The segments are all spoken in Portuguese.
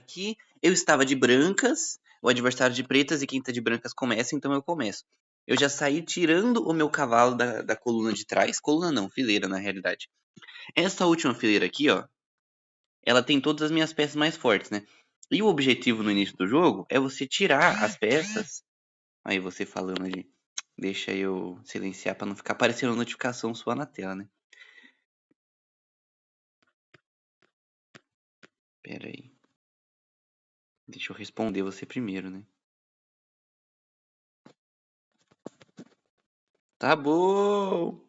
Aqui eu estava de brancas, o adversário de pretas e quem tá de brancas começa, então eu começo. Eu já saí tirando o meu cavalo da coluna de trás. Coluna não, fileira na realidade. Essa última fileira aqui, ó, ela tem todas as minhas peças mais fortes, né? E o objetivo no início do jogo é você tirar as peças. Aí você falando ali. Deixa eu silenciar pra não ficar aparecendo notificação sua na tela, né? Pera aí. Deixa eu responder você primeiro, né? Tá bom.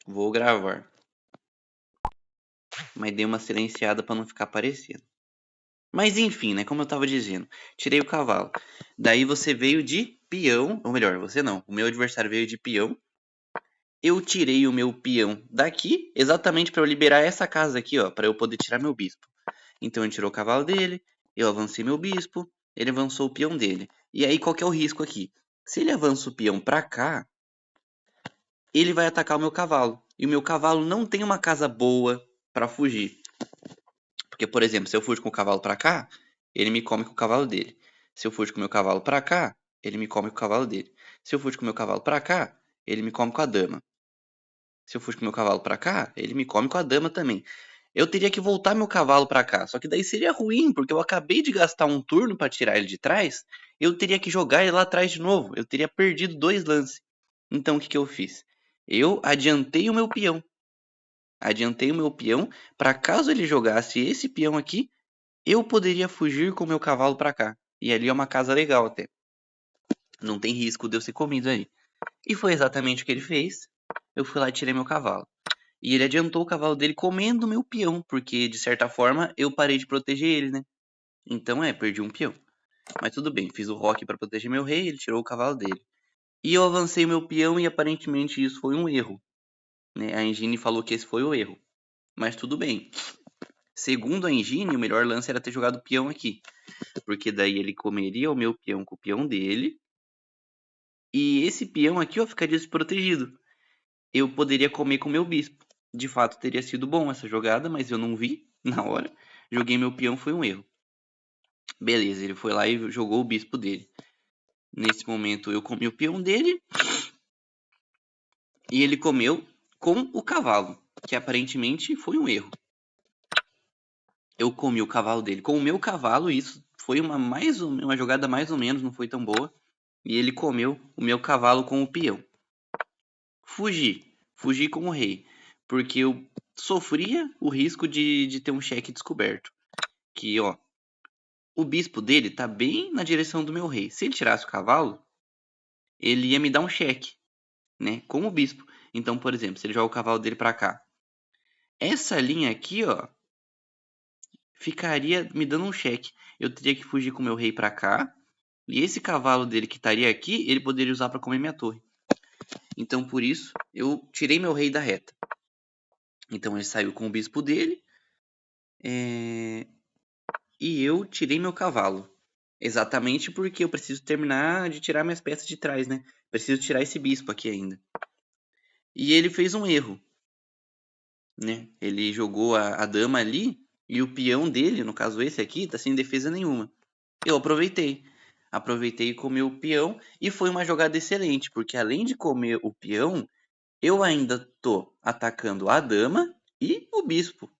Vou gravar. Mas dei uma silenciada pra não ficar aparecendo. Mas enfim, né? Como eu tava dizendo, tirei o cavalo. Daí você veio de peão, ou melhor, você não. O meu adversário veio de peão. Eu tirei o meu peão daqui, exatamente para eu liberar essa casa aqui, ó, para eu poder tirar meu bispo. Então ele tirou o cavalo dele, eu avancei meu bispo, ele avançou o peão dele. E aí qual que é o risco aqui? Se ele avança o peão pra cá, ele vai atacar o meu cavalo. E o meu cavalo não tem uma casa boa para fugir. Porque, por exemplo, se eu fujo com o cavalo pra cá, ele me come com o cavalo dele. Se eu fujo com o meu cavalo pra cá, ele me come com o cavalo dele. Se eu fujo com o meu cavalo pra cá, ele me come com a dama. Se eu fujo com o meu cavalo pra cá, ele me come com a dama também. Eu teria que voltar meu cavalo pra cá, só que daí seria ruim, porque eu acabei de gastar um turno pra tirar ele de trás, eu teria que jogar ele lá atrás de novo. Eu teria perdido 2 lances. Então o que que eu fiz? Eu adiantei o meu peão. Adiantei o meu peão para caso ele jogasse esse peão aqui, eu poderia fugir com meu cavalo pra cá. E ali é uma casa legal até. Não tem risco de eu ser comido aí. E foi exatamente o que ele fez. Eu fui lá e tirei meu cavalo. E ele adiantou o cavalo dele comendo meu peão, porque de certa forma eu parei de proteger ele, né? Então perdi um peão. Mas tudo bem, fiz o rock para proteger meu rei, ele tirou o cavalo dele. E eu avancei meu peão e aparentemente isso foi um erro, né? A engine falou que esse foi o erro. Mas tudo bem. Segundo a engine, o melhor lance era ter jogado o peão aqui. Porque daí ele comeria o meu peão com o peão dele. E esse peão aqui, ó, ficaria desprotegido. Eu poderia comer com o meu bispo. De fato, teria sido bom essa jogada, mas eu não vi na hora. Joguei meu peão, foi um erro. Beleza, ele foi lá e jogou o bispo dele. Nesse momento, eu comi o peão dele. E ele comeu com o cavalo, que aparentemente foi um erro. Eu comi o cavalo dele com o meu cavalo, e isso foi uma jogada mais ou menos, não foi tão boa. E ele comeu o meu cavalo com o peão. Fugi com o rei, porque eu sofria o risco de ter um cheque descoberto. Que, ó, o bispo dele tá bem na direção do meu rei. Se ele tirasse o cavalo, ele ia me dar um cheque, né, com o bispo. Então, por exemplo, se ele joga o cavalo dele pra cá, essa linha aqui, ó, ficaria me dando um cheque. Eu teria que fugir com o meu rei pra cá, e esse cavalo dele que estaria aqui, ele poderia usar pra comer minha torre. Então, por isso, eu tirei meu rei da reta. Então, ele saiu com o bispo dele. E eu tirei meu cavalo. Exatamente porque eu preciso terminar de tirar minhas peças de trás, né? Preciso tirar esse bispo aqui ainda. E ele fez um erro, né? Ele jogou a dama ali e o peão dele, no caso esse aqui, tá sem defesa nenhuma. Eu aproveitei. Aproveitei e comi o peão e foi uma jogada excelente, porque além de comer o peão, eu ainda tô atacando a dama e o bispo.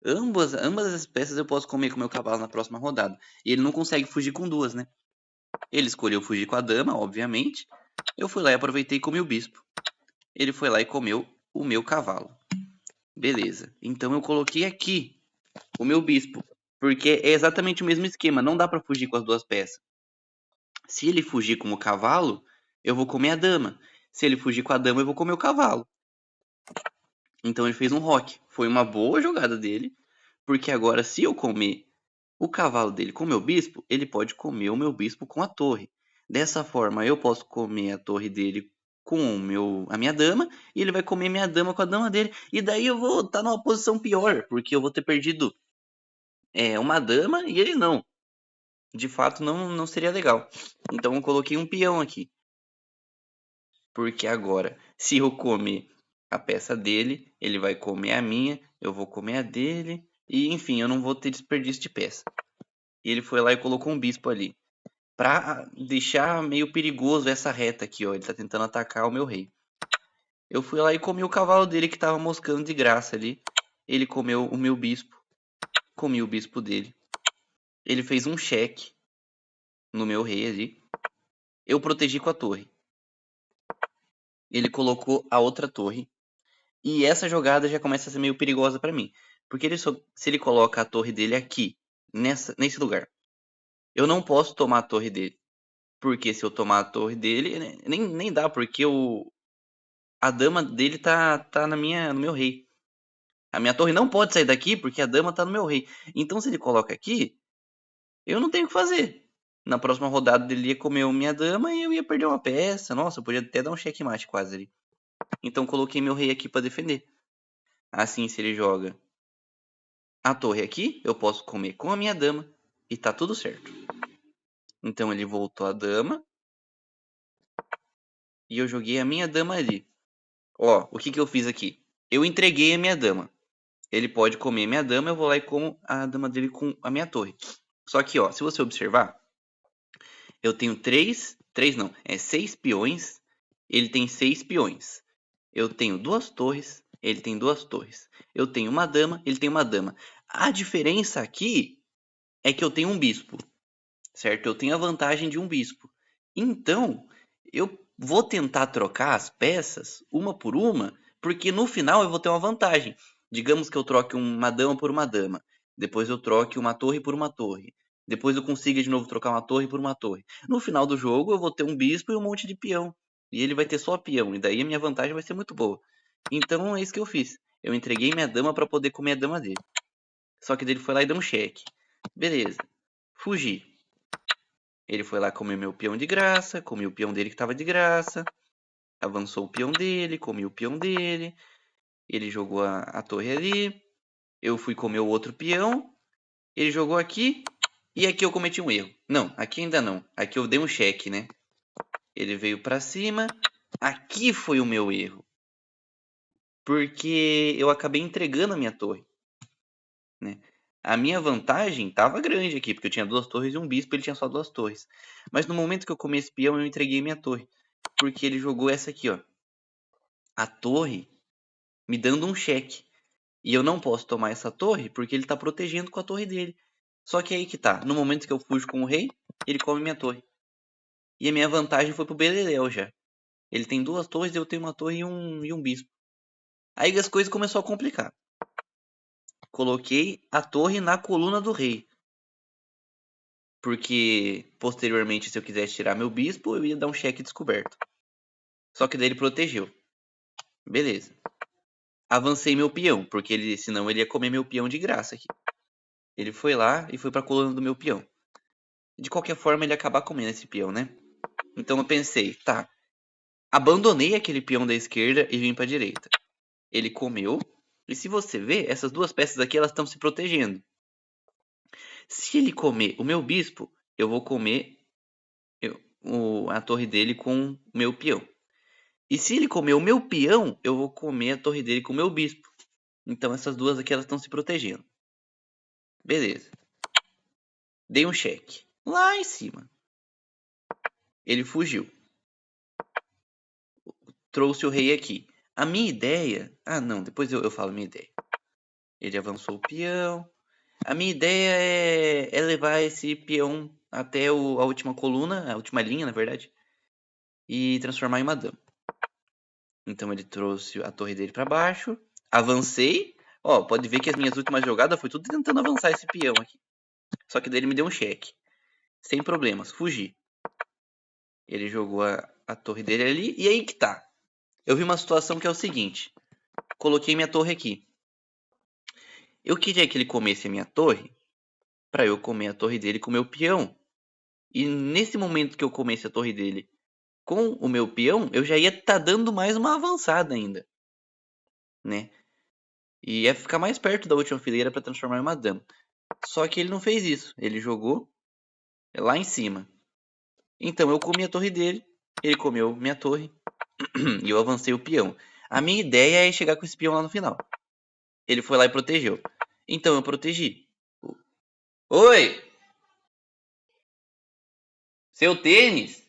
Ambas as peças eu posso comer com meu cavalo na próxima rodada. E ele não consegue fugir com duas, né? Ele escolheu fugir com a dama, obviamente. Eu fui lá e aproveitei e comi o bispo. Ele foi lá e comeu o meu cavalo. Beleza. Então eu coloquei aqui o meu bispo. Porque é exatamente o mesmo esquema. Não dá pra fugir com as duas peças. Se ele fugir com o cavalo, eu vou comer a dama. Se ele fugir com a dama, eu vou comer o cavalo. Então ele fez um rock. Foi uma boa jogada dele. Porque agora, se eu comer o cavalo dele com o meu bispo, ele pode comer o meu bispo com a torre. Dessa forma, eu posso comer a torre dele com a minha dama, e ele vai comer minha dama com a dama dele. E daí eu vou estar numa posição pior, porque eu vou ter perdido uma dama e ele não. De fato, não seria legal. Então eu coloquei um peão aqui. Porque agora, se eu comer a peça dele, ele vai comer a minha, eu vou comer a dele. E, enfim, eu não vou ter desperdício de peça. E ele foi lá e colocou um bispo ali. Pra deixar meio perigoso essa reta aqui, ó. Ele tá tentando atacar o meu rei. Eu fui lá e comi o cavalo dele que tava moscando de graça ali. Ele comeu o meu bispo. Comi o bispo dele. Ele fez um cheque no meu rei ali. Eu protegi com a torre. Ele colocou a outra torre. E essa jogada já começa a ser meio perigosa pra mim. Porque se ele coloca a torre dele aqui, nesse lugar, eu não posso tomar a torre dele. Porque se eu tomar a torre dele, né, nem dá, porque a dama dele tá no meu rei. A minha torre não pode sair daqui porque a dama tá no meu rei. Então se ele coloca aqui, eu não tenho o que fazer. Na próxima rodada ele ia comer minha dama e eu ia perder uma peça. Nossa, eu podia até dar um checkmate quase ali. Então coloquei meu rei aqui pra defender. Assim, se ele joga a torre aqui, eu posso comer com a minha dama e tá tudo certo. Então ele voltou a dama e eu joguei a minha dama ali. Ó, o que que eu fiz aqui? Eu entreguei a minha dama. Ele pode comer minha dama, eu vou lá e como a dama dele com a minha torre. Só que, ó, se você observar, eu tenho seis peões, ele tem 6 peões. Eu tenho 2 torres, ele tem 2 torres. Eu tenho uma dama, ele tem uma dama. A diferença aqui é que eu tenho um bispo, certo? Eu tenho a vantagem de um bispo. Então, eu vou tentar trocar as peças uma por uma, porque no final eu vou ter uma vantagem. Digamos que eu troque uma dama por uma dama. Depois eu troque uma torre por uma torre. Depois eu consiga de novo trocar uma torre por uma torre. No final do jogo eu vou ter um bispo e um monte de peão. E ele vai ter só peão. E daí a minha vantagem vai ser muito boa. Então é isso que eu fiz. Eu entreguei minha dama para poder comer a dama dele. Só que ele foi lá e deu um cheque. Beleza. Fugi. Ele foi lá comer meu peão de graça, comi o peão dele que tava de graça, avançou o peão dele, comi o peão dele, ele jogou a torre ali, eu fui comer o outro peão, ele jogou aqui, e aqui eu cometi um erro. Não, aqui ainda não, aqui eu dei um cheque, né? Ele veio pra cima, aqui foi o meu erro, porque eu acabei entregando a minha torre, né? A minha vantagem tava grande aqui, porque eu tinha 2 torres e um bispo, ele tinha só 2 torres. Mas no momento que eu comi esse peão, eu entreguei minha torre. Porque ele jogou essa aqui, ó. A torre me dando um cheque. E eu não posso tomar essa torre porque ele tá protegendo com a torre dele. Só que aí que tá. No momento que eu fujo com o rei, ele come minha torre. E a minha vantagem foi pro Beleléu já. Ele tem 2 torres e eu tenho uma torre e um bispo. Aí as coisas começaram a complicar. Coloquei a torre na coluna do rei. Porque posteriormente, se eu quisesse tirar meu bispo, eu ia dar um cheque descoberto. Só que daí ele protegeu. Beleza. Avancei meu peão, porque senão ele ia comer meu peão de graça aqui. Ele foi lá e foi pra coluna do meu peão. De qualquer forma, ele ia acabar comendo esse peão, né? Então eu pensei, tá. Abandonei aquele peão da esquerda e vim pra direita. Ele comeu. E se você ver, essas duas peças aqui, elas estão se protegendo. Se ele comer o meu bispo, eu vou comer a torre dele com o meu peão. E se ele comer o meu peão, eu vou comer a torre dele com o meu bispo. Então essas duas aqui, elas estão se protegendo. Beleza. Dei um cheque. Lá em cima. Ele fugiu. Trouxe o rei aqui. A minha ideia... Ah, não. Depois eu falo a minha ideia. Ele avançou o peão. A minha ideia é levar esse peão até a última coluna, a última linha, na verdade, e transformar em uma dama. Então ele trouxe a torre dele para baixo. Avancei. Ó, pode ver que as minhas últimas jogadas foi tudo tentando avançar esse peão aqui. Só que daí ele me deu um cheque. Sem problemas. Fugi. Ele jogou a torre dele ali. E aí que tá. Eu vi uma situação que é o seguinte. Coloquei minha torre aqui. Eu queria que ele comesse a minha torre para eu comer a torre dele com o meu peão. E nesse momento que eu comesse a torre dele com o meu peão, eu já ia estar dando mais uma avançada ainda, né? E ia ficar mais perto da última fileira para transformar em uma dama. Só que ele não fez isso. Ele jogou lá em cima. Então eu comi a torre dele, ele comeu minha torre e eu avancei o peão. A minha ideia é chegar com esse peão lá no final. Ele foi lá e protegeu. Então eu protegi. Oi! Seu tênis?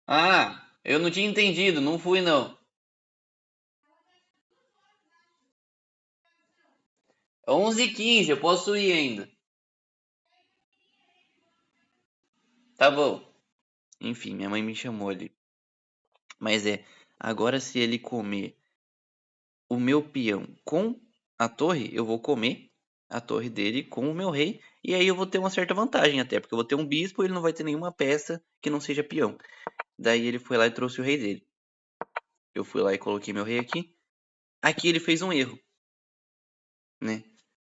Ah, eu não tinha entendido, não fui não. 11h15, eu posso ir ainda. Tá bom. Enfim, minha mãe me chamou ali. Mas agora se ele comer o meu peão com a torre, eu vou comer a torre dele com o meu rei. E aí eu vou ter uma certa vantagem até, porque eu vou ter um bispo e ele não vai ter nenhuma peça que não seja peão. Daí ele foi lá e trouxe o rei dele. Eu fui lá e coloquei meu rei aqui. Aqui ele fez um erro, né?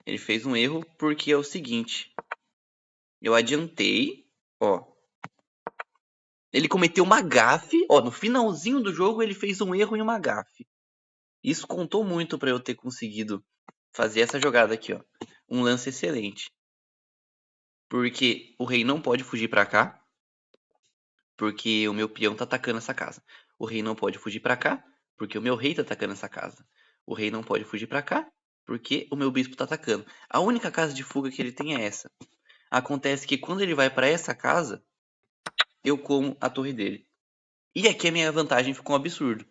Ele fez um erro porque é o seguinte. Eu adiantei, ó. Ele cometeu uma gafe, ó, no finalzinho do jogo ele fez um erro e uma gafe. Isso contou muito para eu ter conseguido fazer essa jogada aqui, ó. Um lance excelente. Porque o rei não pode fugir para cá, porque o meu peão tá atacando essa casa. O rei não pode fugir para cá, porque o meu rei tá atacando essa casa. O rei não pode fugir para cá, porque o meu bispo tá atacando. A única casa de fuga que ele tem é essa. Acontece que quando ele vai para essa casa, eu como a torre dele. E aqui a minha vantagem ficou um absurdo.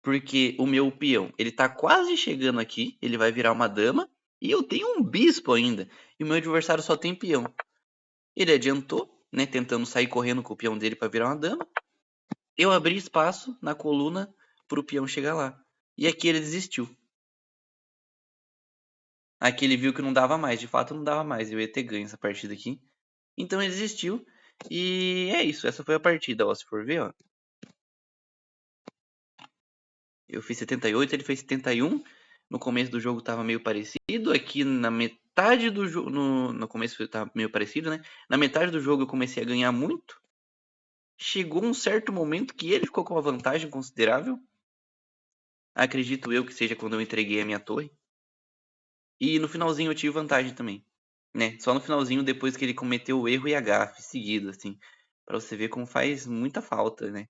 Porque o meu peão, ele tá quase chegando aqui, ele vai virar uma dama, e eu tenho um bispo ainda. E o meu adversário só tem peão. Ele adiantou, né, tentando sair correndo com o peão dele para virar uma dama. Eu abri espaço na coluna pro peão chegar lá. E aqui ele desistiu. Aqui ele viu que não dava mais, de fato não dava mais, eu ia ter ganho essa partida aqui. Então ele desistiu. E é isso, essa foi a partida, ó, se for ver, ó. Eu fiz 78, ele fez 71. No começo do jogo tava meio parecido. Aqui na metade do jogo. No começo tava meio parecido, né? Na metade do jogo eu comecei a ganhar muito. Chegou um certo momento que ele ficou com uma vantagem considerável. Acredito eu que seja quando eu entreguei a minha torre. E no finalzinho eu tive vantagem também. Né? Só no finalzinho, depois que ele cometeu o erro e a gafe seguido, assim. Pra você ver como faz muita falta, né?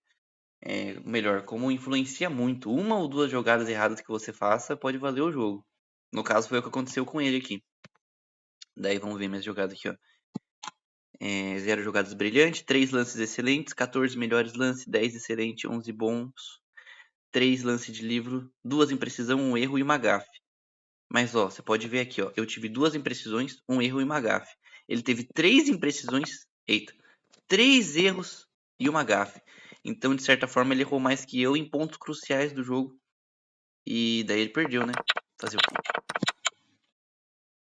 Melhor, como influencia muito. Uma ou duas jogadas erradas que você faça pode valer o jogo. No caso, foi o que aconteceu com ele aqui. Daí vamos ver minhas jogadas aqui, ó. 0 jogadas brilhantes, 3 lances excelentes, 14 melhores lances, 10 excelentes, 11 bons, 3 lances de livro, 2 imprecisão, 1 erro e uma gafe. Mas ó, você pode ver aqui, ó. Eu tive 2 imprecisões, 1 erro e uma gafe. Ele teve 3 imprecisões, 3 erros e uma gafe. Então, de certa forma, ele errou mais que eu em pontos cruciais do jogo. E daí ele perdeu, né? Fazer o quê?